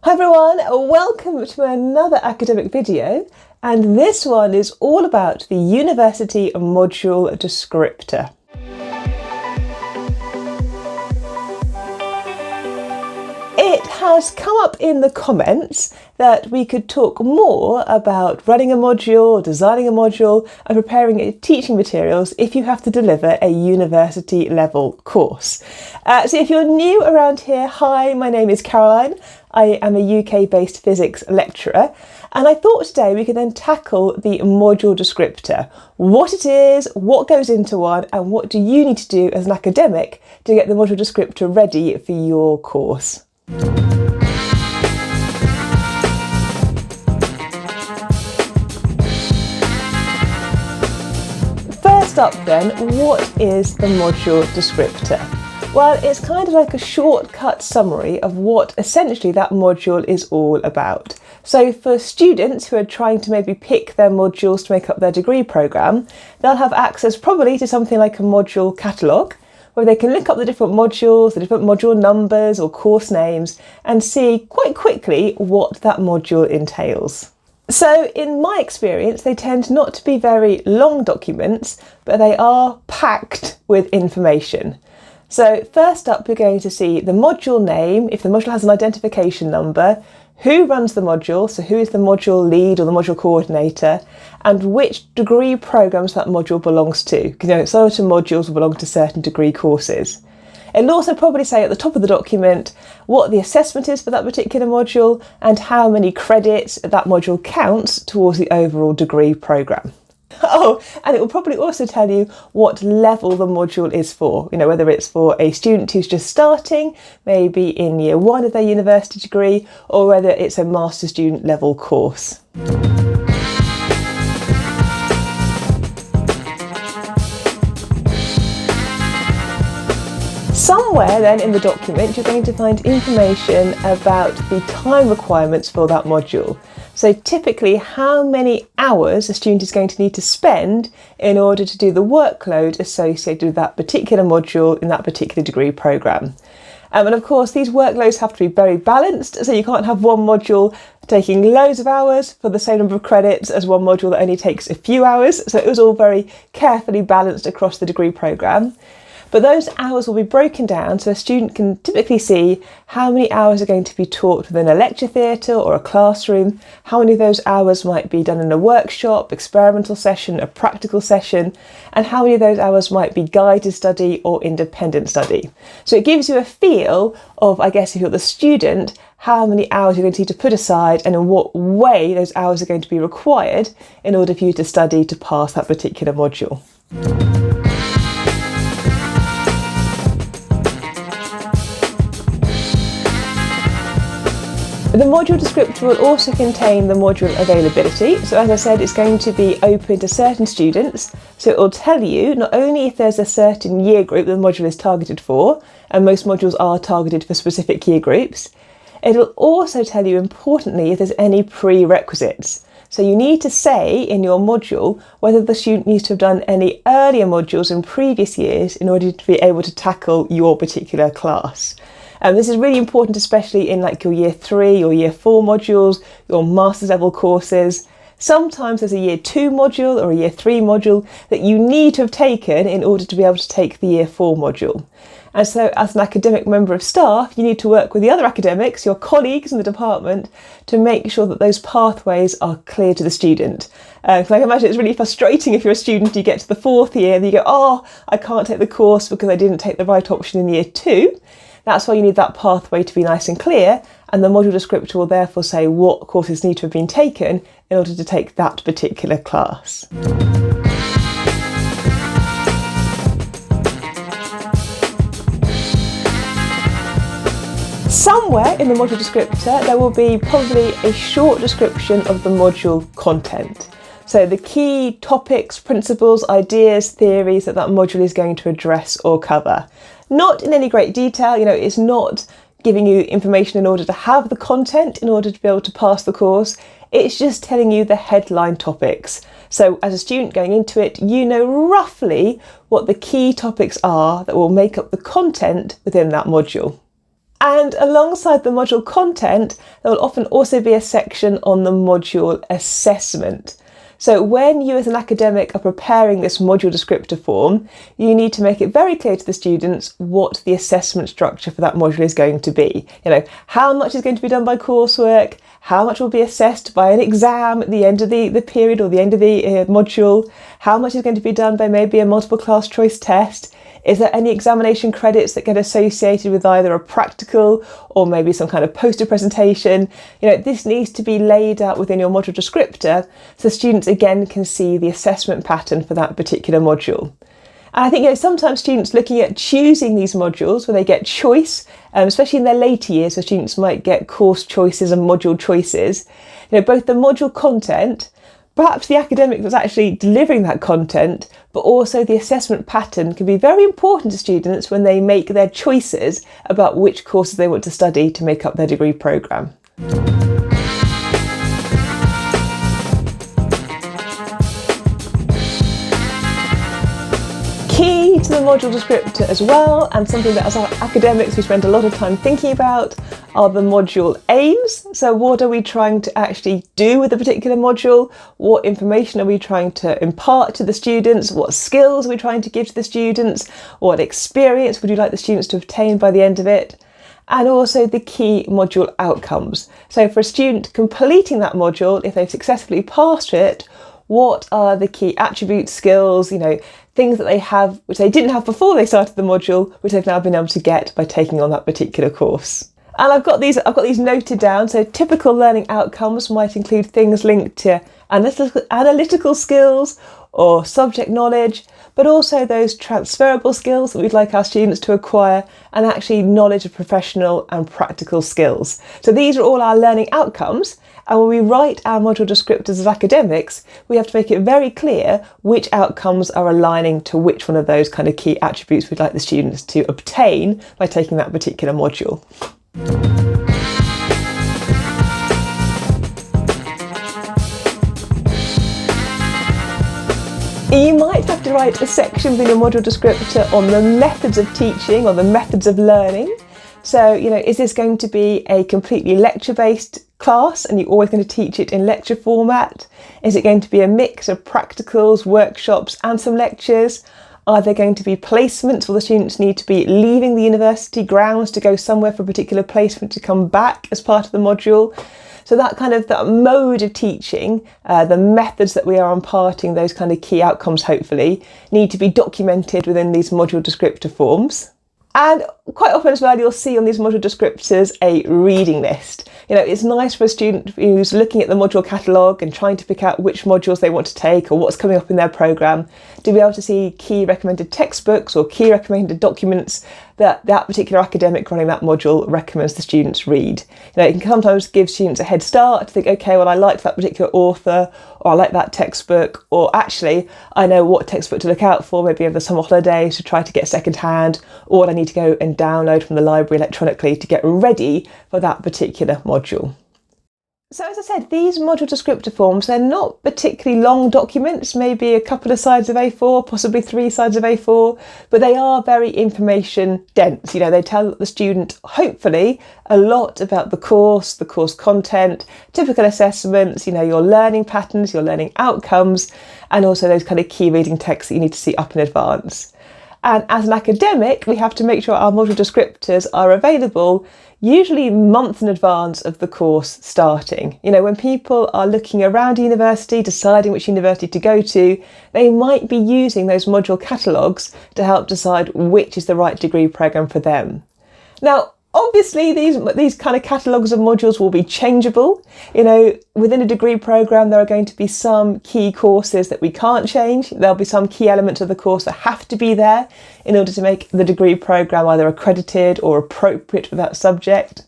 Hi everyone, welcome to another academic video, and this one is all about the University Module Descriptor. It has come up in the comments that we could talk more about running a module, designing a module and preparing teaching materials if you have to deliver a university level course. So if you're new around here, hi, my name is Caroline. I am a UK-based physics lecturer, and I thought today we could then tackle the module descriptor. What it is, what goes into one, and what do you need to do as an academic to get the module descriptor ready for your course. First up then, what is the module descriptor? Well, it's kind of like a shortcut summary of what essentially that module is all about. So for students who are trying to maybe pick their modules to make up their degree programme, they'll have access probably to something like a module catalogue, where they can look up the different modules, the different module numbers or course names, and see quite quickly what that module entails. So in my experience, they tend not to be very long documents, but they are packed with information. So first up, we're going to see the module name, if the module has an identification number, who runs the module, so who is the module lead or the module coordinator, and which degree programmes that module belongs to. Because certain modules will belong to certain degree courses. It'll also probably say at the top of the document what the assessment is for that particular module and how many credits that module counts towards the overall degree programme. Oh, and it will probably also tell you what level the module is for, whether it's for a student who's just starting, maybe in year one of their university degree, or whether it's a master student level course. Somewhere then in the document you're going to find information about the time requirements for that module. So typically how many hours a student is going to need to spend in order to do the workload associated with that particular module in that particular degree programme. And of course these workloads have to be very balanced, so you can't have one module taking loads of hours for the same number of credits as one module that only takes a few hours. So it was all very carefully balanced across the degree programme. But those hours will be broken down so a student can typically see how many hours are going to be taught within a lecture theatre or a classroom, how many of those hours might be done in a workshop, experimental session, a practical session, and how many of those hours might be guided study or independent study. So it gives you a feel of, I guess, if you're the student, how many hours you're going to need to put aside and in what way those hours are going to be required in order for you to study to pass that particular module. The module descriptor will also contain the module availability. So as I said, it's going to be open to certain students. So it will tell you not only if there's a certain year group that the module is targeted for, and most modules are targeted for specific year groups, it'll also tell you importantly if there's any prerequisites. So you need to say in your module whether the student needs to have done any earlier modules in previous years in order to be able to tackle your particular class. This is really important, especially in like your year 3 or year 4 modules, your master's level courses. Sometimes there's a year 2 module or a year 3 module that you need to have taken in order to be able to take the year 4 module. And so as an academic member of staff, you need to work with the other academics, your colleagues in the department, to make sure that those pathways are clear to the student. Because I can imagine it's really frustrating if you're a student, you get to the 4th year and you go, oh, I can't take the course because I didn't take the right option in year 2. That's why you need that pathway to be nice and clear, and the module descriptor will therefore say what courses need to have been taken in order to take that particular class. Somewhere in the module descriptor there will be probably a short description of the module content. So the key topics, principles, ideas, theories that module is going to address or cover. Not in any great detail, it's not giving you information in order to have the content in order to be able to pass the course. It's just telling you the headline topics. So as a student going into it, you know roughly what the key topics are that will make up the content within that module. And alongside the module content, there will often also be a section on the module assessment. So when you as an academic are preparing this module descriptor form, you need to make it very clear to the students what the assessment structure for that module is going to be. How much is going to be done by coursework, how much will be assessed by an exam at the end of the period or the end of the module, how much is going to be done by maybe a multiple class choice test. Is there any examination credits that get associated with either a practical or maybe some kind of poster presentation? This needs to be laid out within your module descriptor so students again can see the assessment pattern for that particular module. And I think sometimes students looking at choosing these modules where they get choice, especially in their later years, so students might get course choices and module choices. Both the module content, perhaps the academic that's actually delivering that content, but also the assessment pattern can be very important to students when they make their choices about which courses they want to study to make up their degree programme. Key to the module descriptor as well, and something that as academics we spend a lot of time thinking about, are the module aims. So what are we trying to actually do with a particular module? What information are we trying to impart to the students? What skills are we trying to give to the students? What experience would you like the students to obtain by the end of it? And also the key module outcomes. So for a student completing that module, if they've successfully passed it, what are the key attributes, skills, things that they have which they didn't have before they started the module, which they've now been able to get by taking on that particular course. And I've got these noted down. So typical learning outcomes might include things linked to analytical skills or subject knowledge, but also those transferable skills that we'd like our students to acquire, and actually knowledge of professional and practical skills. So these are all our learning outcomes. And when we write our module descriptors as academics, we have to make it very clear which outcomes are aligning to which one of those kind of key attributes we'd like the students to obtain by taking that particular module. You might have to write a section within your module descriptor on the methods of teaching or the methods of learning. So, is this going to be a completely lecture-based class and you're always going to teach it in lecture format? Is it going to be a mix of practicals, workshops and some lectures? Are there going to be placements where the students need to be leaving the university grounds to go somewhere for a particular placement to come back as part of the module? So that mode of teaching, the methods that we are imparting, those kind of key outcomes hopefully, need to be documented within these module descriptor forms. And quite often as well, you'll see on these module descriptors a reading list. It's nice for a student who's looking at the module catalogue and trying to pick out which modules they want to take or what's coming up in their programme, to be able to see key recommended textbooks or key recommended documents that particular academic running that module recommends the students read. It can sometimes give students a head start to think, okay, well, I liked that particular author, or I like that textbook, or actually I know what textbook to look out for maybe over the summer holidays to try to get second hand, or I need to go and download from the library electronically to get ready for that particular module. So as I said, these module descriptor forms, they're not particularly long documents, maybe a couple of sides of A4, possibly 3 sides of A4, but they are very information dense. They tell the student, hopefully, a lot about the course content, typical assessments, your learning patterns, your learning outcomes, and also those kind of key reading texts that you need to see up in advance. And as an academic, we have to make sure our module descriptors are available usually months in advance of the course starting. When people are looking around university, deciding which university to go to, they might be using those module catalogues to help decide which is the right degree programme for them. Now, obviously, these kind of catalogues of modules will be changeable. Within a degree programme, there are going to be some key courses that we can't change. There'll be some key elements of the course that have to be there in order to make the degree programme either accredited or appropriate for that subject.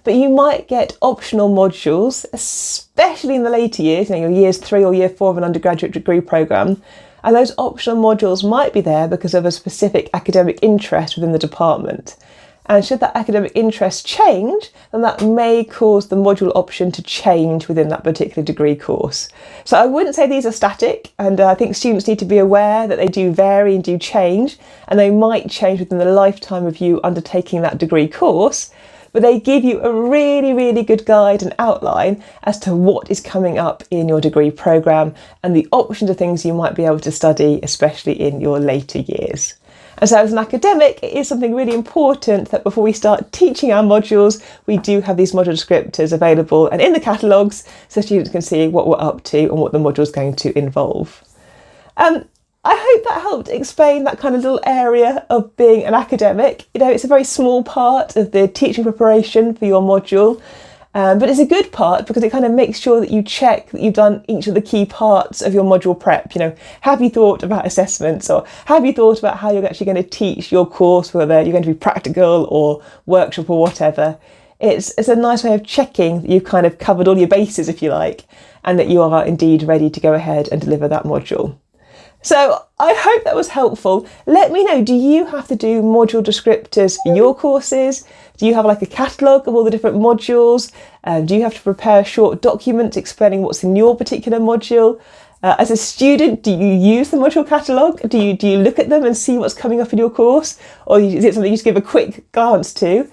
But you might get optional modules, especially in the later years, your years 3 or year 4 of an undergraduate degree programme. And those optional modules might be there because of a specific academic interest within the department. And should that academic interest change, then that may cause the module option to change within that particular degree course. So I wouldn't say these are static, and I think students need to be aware that they do vary and do change, and they might change within the lifetime of you undertaking that degree course. but they give you a really good guide and outline as to what is coming up in your degree programme and the options of things you might be able to study, especially in your later years. And so as an academic, it is something really important that before we start teaching our modules, we do have these module descriptors available and in the catalogues so students can see what we're up to and what the module is going to involve. I hope that helped explain that kind of little area of being an academic. You know, it's a very small part of the teaching preparation for your module. But it's a good part because it kind of makes sure that you check that you've done each of the key parts of your module prep. You know, have you thought about assessments, or have you thought about how you're actually going to teach your course, whether you're going to be practical or workshop or whatever. It's a nice way of checking that you've kind of covered all your bases, if you like, and that you are indeed ready to go ahead and deliver that module. So I hope that was helpful. Let me know, do you have to do module descriptors for your courses? Do you have like a catalogue of all the different modules? Do you have to prepare a short document explaining what's in your particular module? As a student, do you use the module catalogue? Do you look at them and see what's coming up in your course? Or is it something you just give a quick glance to?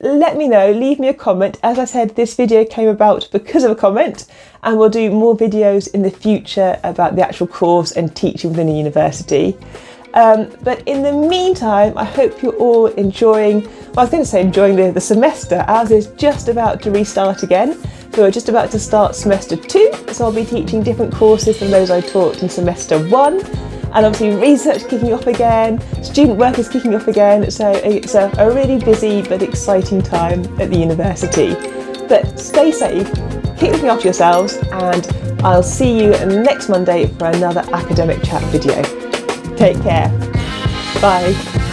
Let me know, leave me a comment. As I said, this video came about because of a comment, and we'll do more videos in the future about the actual course and teaching within a university. But in the meantime, I hope you're all enjoying, well, I was going to say enjoying the semester. Ours is just about to restart again. So we're just about to start semester 2. So I'll be teaching different courses than those I taught in semester 1. And obviously research kicking off again, student work is kicking off again. So it's a really busy but exciting time at the university. But stay safe, keep looking after yourselves, and I'll see you next Monday for another academic chat video. Take care. Bye.